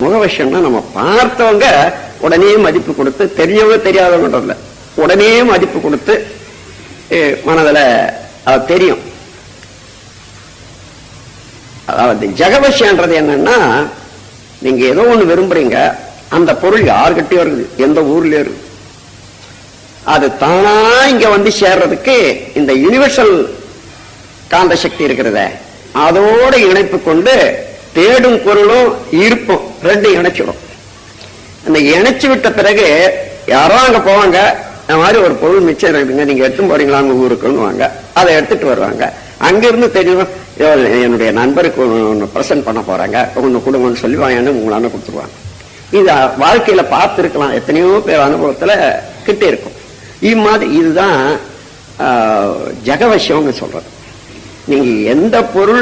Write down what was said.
முகவஷம்னா நம்ம பார்த்தவங்க உடனே மதிப்பு கொடுத்து, தெரியவங்க தெரியாதவங்கன்றதுல உடனே மதிப்பு கொடுத்து மனதில் தெரியும். அதாவது ஜெகவசியன்றது என்னன்னா, நீங்க ஏதோ ஒண்ணு விரும்புறீங்க, அந்த பொருள் யாருக்கிட்டயும் இருக்குது, எந்த ஊர்லயும் இருக்கு, அது தானா இங்க வந்து சேர்றதுக்கு இந்த யூனிவர்சல் காந்த சக்தி இருக்கிறத அதோட இணைப்பு கொண்டு தேடும் பொருளும் ஈர்ப்பும் ரெண்டு இணைச்சிடும். அந்த இணைச்சு விட்ட பிறகு யாரோ அங்க போவாங்க, இந்த மாதிரி ஒரு பொருள் மிச்சம் இருக்குங்க, நீங்க எடுத்து போறீங்களா அங்க ஊருக்குன்னு வாங்க, அதை எடுத்துட்டு வருவாங்க. அங்கிருந்து தெரியும், என்னுடைய நண்பருக்கு ஒன்று ப்ரெசென்ட் பண்ண போறாங்க, ஒன்று கொடுங்கன்னு சொல்லி வாங்கன்னு உங்களான கொடுத்துருவாங்க. இது வாழ்க்கையில பார்த்துருக்கலாம், எத்தனையோ பேர் அனுபவத்துல கிட்டே இருக்கும். இது மாதிரி இதுதான் ஜெகவசியம்னு சொல்றது. நீங்க எந்த பொருள்